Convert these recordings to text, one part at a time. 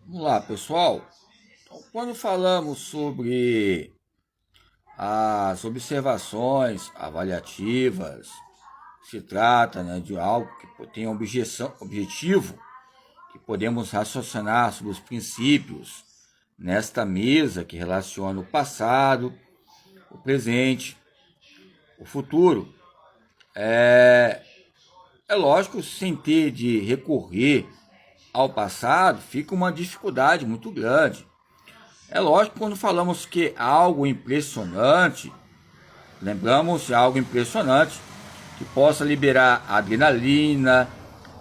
Vamos lá, pessoal. Então, quando falamos sobre as observações avaliativas, se trata, de algo que tem objetivo, que podemos raciocinar sobre os princípios nesta mesa que relaciona o passado, o presente, o futuro. É lógico, sem ter de recorrer ao passado, fica uma dificuldade muito grande. É lógico, quando falamos que algo impressionante, lembramos de algo impressionante que possa liberar adrenalina,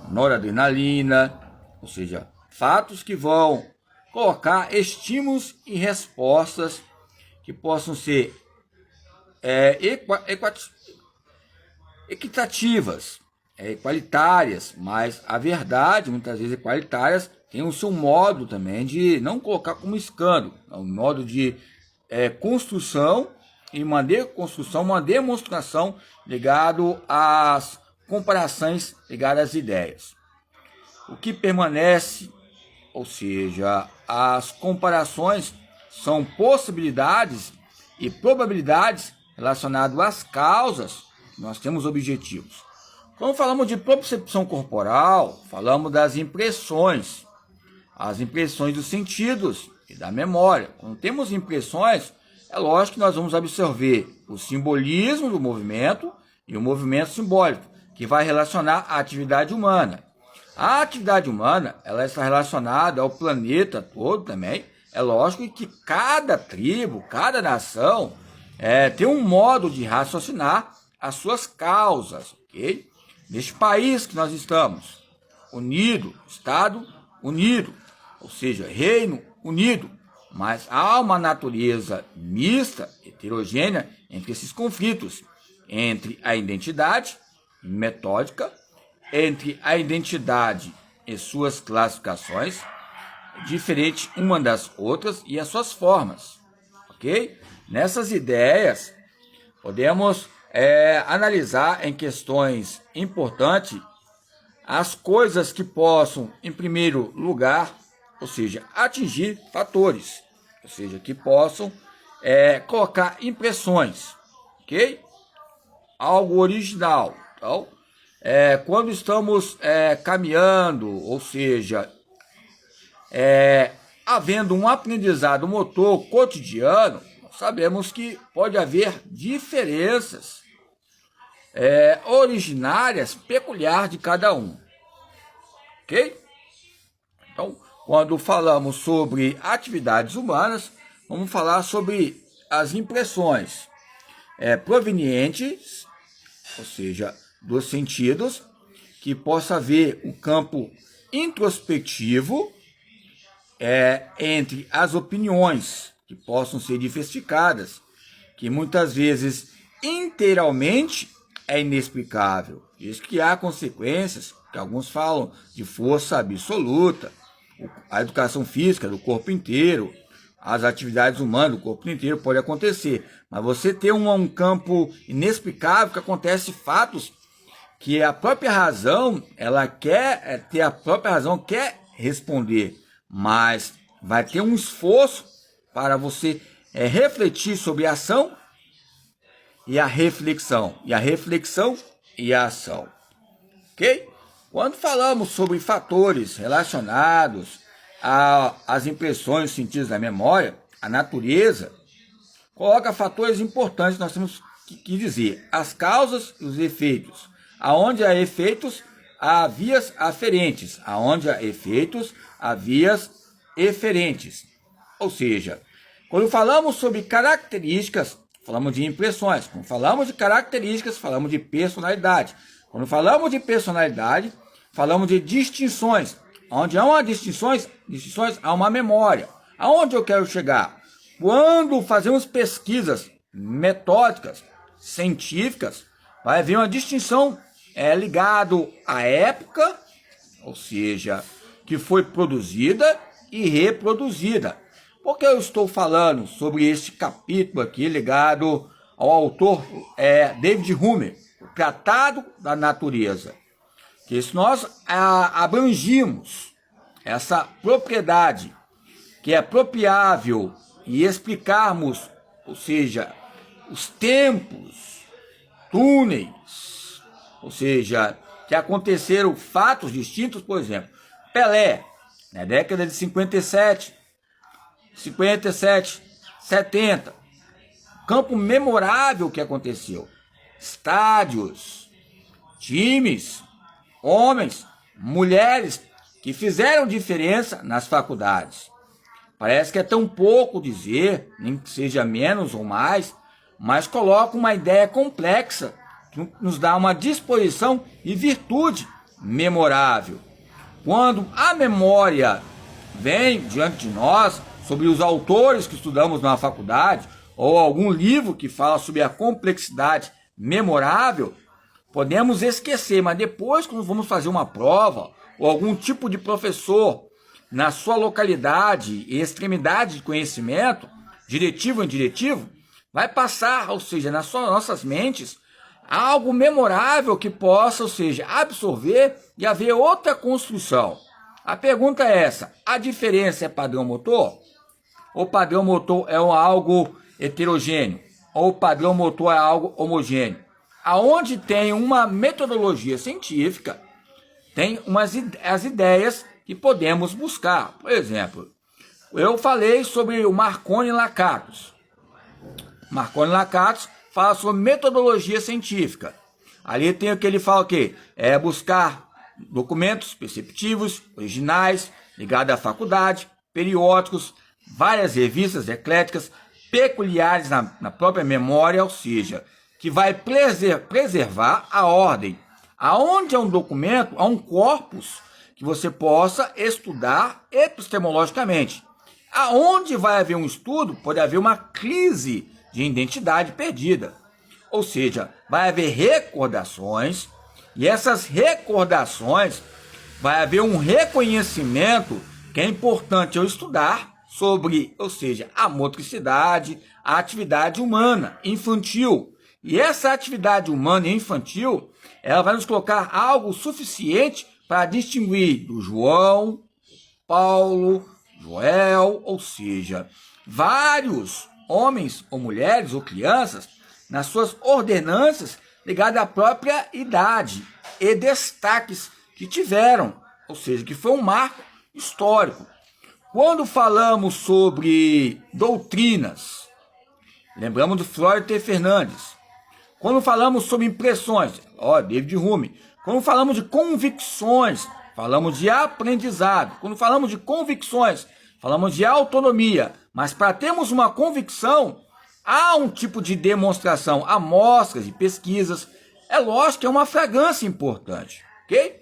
noradrenalina, ou seja, fatos que vão colocar estímulos e respostas que possam ser equitativas, equalitárias, mas a verdade, muitas vezes equalitárias, tem o seu modo também de não colocar como escândalo, é um modo de construção e uma deconstrução, uma demonstração ligado às comparações ligadas às ideias. O que permanece, ou seja, as comparações são possibilidades e probabilidades relacionadas às causas. Nós temos objetivos. Quando falamos de percepção corporal, falamos das impressões, as impressões dos sentidos e da memória. Quando temos impressões, é lógico que nós vamos absorver o simbolismo do movimento e o movimento simbólico, que vai relacionar a atividade humana. A atividade humana, ela está relacionada ao planeta todo também. É lógico que cada tribo, cada nação tem um modo de raciocinar as suas causas, ok? Neste país que nós estamos, unido, Estado unido, ou seja, Reino unido, mas há uma natureza mista, heterogênea, entre esses conflitos, entre a identidade metódica, entre a identidade e suas classificações, diferente uma das outras e as suas formas, ok? Nessas ideias, podemos analisar em questões importantes as coisas que possam, em primeiro lugar, ou seja, atingir fatores, ou seja, que possam colocar impressões, ok? Algo original. Então, quando estamos caminhando, ou seja, havendo um aprendizado motor cotidiano, sabemos que pode haver diferenças originárias, peculiares de cada um, ok? Então, quando falamos sobre atividades humanas, vamos falar sobre as impressões provenientes, ou seja, dos sentidos, que possa haver um campo introspectivo entre as opiniões que possam ser diversificadas, que muitas vezes inteiramente é inexplicável. Diz que há consequências, que alguns falam de força absoluta, a educação física do corpo inteiro, as atividades humanas do corpo inteiro pode acontecer, mas você tem um campo inexplicável que acontece fatos que a própria razão, ela quer ter a própria razão, quer responder, mas vai ter um esforço para você refletir sobre a ação e a reflexão, e a ação, ok? Quando falamos sobre fatores relacionados às impressões, sentidos da memória, a natureza coloca fatores importantes, nós temos que dizer as causas e os efeitos. Aonde há efeitos, há vias aferentes. Aonde há efeitos, há vias eferentes. Ou seja, quando falamos sobre características, falamos de impressões. Quando falamos de características, falamos de personalidade. Quando falamos de personalidade, falamos de distinções. Onde há uma distinções, há uma memória. Aonde eu quero chegar? Quando fazemos pesquisas metódicas, científicas, vai haver uma distinção ligado à época, ou seja, que foi produzida e reproduzida. Por que eu estou falando sobre este capítulo aqui ligado ao autor David Hume, o Tratado da Natureza? Que se nós abrangimos essa propriedade que é apropriável e explicarmos, ou seja, os tempos, túneis, ou seja, que aconteceram fatos distintos, por exemplo, Pelé, na década de 57, 70, campo memorável que aconteceu, estádios, times, homens, mulheres que fizeram diferença nas faculdades. Parece que é tão pouco dizer, nem que seja menos ou mais, mas coloca uma ideia complexa que nos dá uma disposição e virtude memorável. Quando a memória vem diante de nós, sobre os autores que estudamos na faculdade, ou algum livro que fala sobre a complexidade memorável, podemos esquecer, mas depois, quando vamos fazer uma prova, ou algum tipo de professor na sua localidade e extremidade de conhecimento, diretivo ou indiretivo, vai passar, ou seja, nas nossas mentes, algo memorável que possa, ou seja, absorver e haver outra construção. A pergunta é essa: a diferença é padrão motor? Ou padrão motor é algo heterogêneo? Ou padrão motor é algo homogêneo? Aonde tem uma metodologia científica, tem as ideias que podemos buscar. Por exemplo, eu falei sobre o Marconi Lakatos. Marconi Lakatos fala sobre metodologia científica. Ali tem o que ele fala, o quê? É buscar documentos perceptivos, originais, ligados à faculdade, periódicos, várias revistas ecléticas, peculiares na própria memória, ou seja, que vai preservar a ordem. Aonde é um documento, há um corpus que você possa estudar epistemologicamente. Aonde vai haver um estudo, pode haver uma crise de identidade perdida. Ou seja, vai haver recordações, e essas recordações vai haver um reconhecimento que é importante eu estudar sobre, ou seja, a motricidade, a atividade humana infantil. E essa atividade humana infantil, ela vai nos colocar algo suficiente para distinguir do João, Paulo, Joel, ou seja, vários homens ou mulheres ou crianças nas suas ordenanças ligadas à própria idade e destaques que tiveram, ou seja, que foi um marco histórico. Quando falamos sobre doutrinas, lembramos do Flório T. Fernandes. Quando falamos sobre impressões, David Hume. Quando falamos de convicções, falamos de aprendizado. Quando falamos de convicções, falamos de autonomia. Mas para termos uma convicção, há um tipo de demonstração, amostras e pesquisas. É lógico que é uma fragrância importante, ok?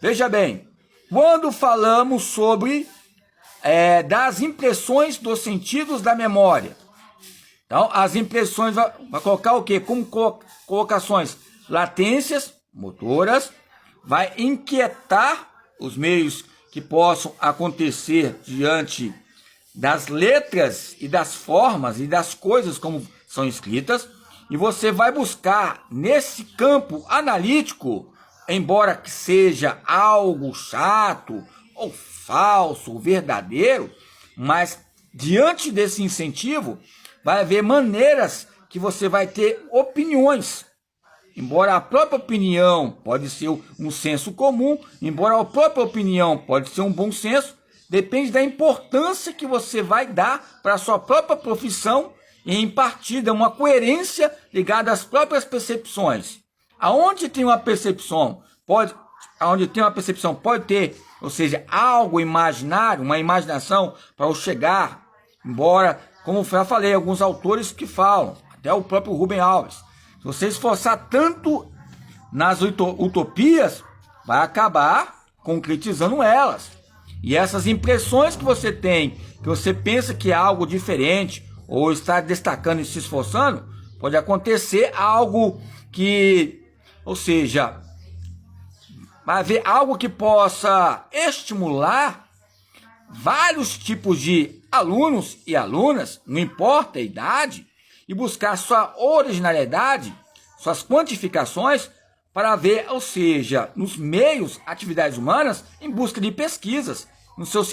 Veja bem, quando falamos sobre das impressões dos sentidos da memória, então as impressões vai colocar o quê? Como colocações latências, motoras, vai inquietar os meios que possam acontecer diante das letras e das formas e das coisas como são escritas, e você vai buscar nesse campo analítico, embora que seja algo chato, ou falso, ou verdadeiro, mas diante desse incentivo, vai haver maneiras que você vai ter opiniões. Embora a própria opinião pode ser um senso comum, embora a própria opinião pode ser um bom senso, depende da importância que você vai dar para a sua própria profissão e em partida uma coerência ligada às próprias percepções. Aonde tem uma percepção, pode ter, ou seja, algo imaginário, uma imaginação para eu chegar, embora, como eu já falei, alguns autores que falam, até o próprio Rubem Alves, se você esforçar tanto nas utopias, vai acabar concretizando elas. E essas impressões que você tem, que você pensa que é algo diferente, ou está destacando e se esforçando, pode acontecer algo que, ou seja, vai haver algo que possa estimular vários tipos de alunos e alunas, não importa a idade, e buscar sua originalidade, suas quantificações, para ver, ou seja, nos meios, atividades humanas, em busca de pesquisas, no seu